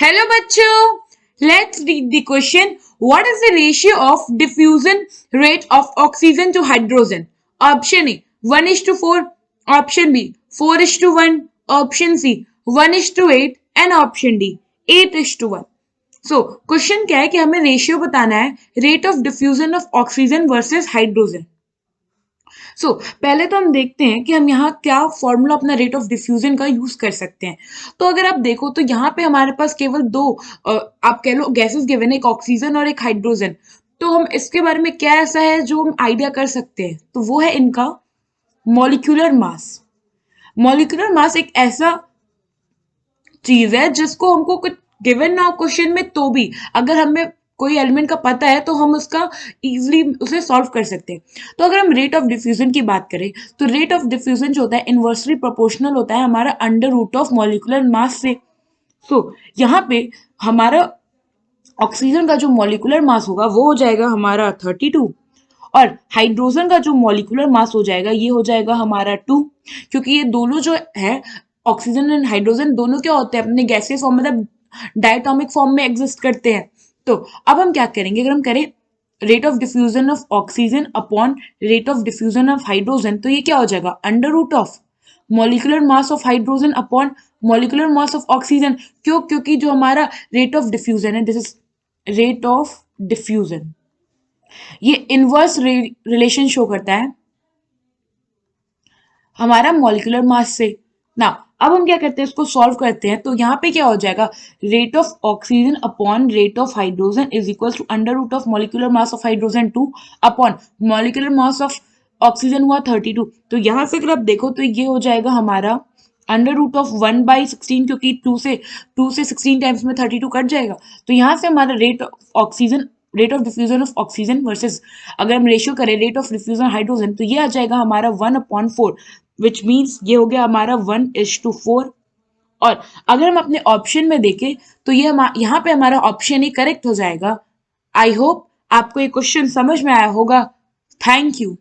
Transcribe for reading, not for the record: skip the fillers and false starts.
Hello बच्चों, let's read the question. What is the ratio of diffusion rate of oxygen to hydrogen? Option A 1:4, option B 4:1, option C 1:8 and option D 8:1. So question क्या है कि हमें ratio बताना है rate of diffusion of oxygen versus hydrogen. पहले तो हम देखते हैं कि हम यहाँ क्या फॉर्मूला अपना रेट ऑफ डिफ्यूजन का यूज कर सकते हैं. तो अगर आप देखो तो यहाँ पे हमारे पास केवल दो आप कह लो गैसेस गिवन है, एक ऑक्सीजन और एक हाइड्रोजन. तो हम इसके बारे में क्या ऐसा है जो हम आइडिया कर सकते हैं, तो वो है इनका मॉलिक्यूलर मास. मॉलिक्यूलर मास एक ऐसा चीज है जिसको हमको कुछ गिवन ना हो क्वेश्चन में, तो भी अगर हमें कोई एलिमेंट का पता है तो हम उसका इजीली उसे सॉल्व कर सकते हैं. तो अगर हम रेट ऑफ डिफ्यूजन की बात करें तो रेट ऑफ डिफ्यूजन जो होता है इनवर्सली प्रोपोर्शनल होता है हमारा under root of molecular mass से. यहाँ पे हमारा ऑक्सीजन का जो मॉलिक्यूलर मास होगा वो हो जाएगा हमारा 32, और हाइड्रोजन का जो मॉलिक्यूलर मास हो जाएगा ये हो जाएगा हमारा 2, क्योंकि ये दोनों जो है ऑक्सीजन एंड हाइड्रोजन दोनों क्या होते हैं अपने गैसियस फॉर्म मतलब डायटोमिक फॉर्म में एग्जिस्ट करते हैं. तो अब हम क्या करेंगे, अगर हम करें rate of diffusion of oxygen upon rate of diffusion of hydrogen, तो ये क्या हो जाएगा under root of molecular mass of hydrogen upon molecular mass of oxygen. क्योंकि जो हमारा रेट ऑफ डिफ्यूजन है, this is rate of diffusion, ये इनवर्स रिलेशन शो करता है हमारा मॉलिक्यूलर मास से ना. अब हम क्या करते हैं, इसको सॉल्व करते हैं. तो यहाँ पे क्या हो जाएगा, rate of oxygen upon rate of hydrogen is equal to under root of molecular mass of hydrogen 2 upon molecular mass of oxygen हुआ 32. तो यहाँ से अगर आप देखो तो ये हो जाएगा हमारा अंडर रूट ऑफ 1/16, क्योंकि 2 से 16 टाइम्स में 32 कट जाएगा. तो यहाँ से हमारा rate of oxygen rate of diffusion of oxygen versus अगर हम रेशियो करें रेट ऑफ डिफ्यूजन हाइड्रोजन, तो ये आ जाएगा हमारा 1/4, विच मीन्स ये हो गया हमारा 1:4. और अगर हम अपने ऑप्शन में देखें तो ये यहाँ पे हमारा ऑप्शन ही करेक्ट हो जाएगा. आई होप आपको ये क्वेश्चन समझ में आया होगा. Thank you.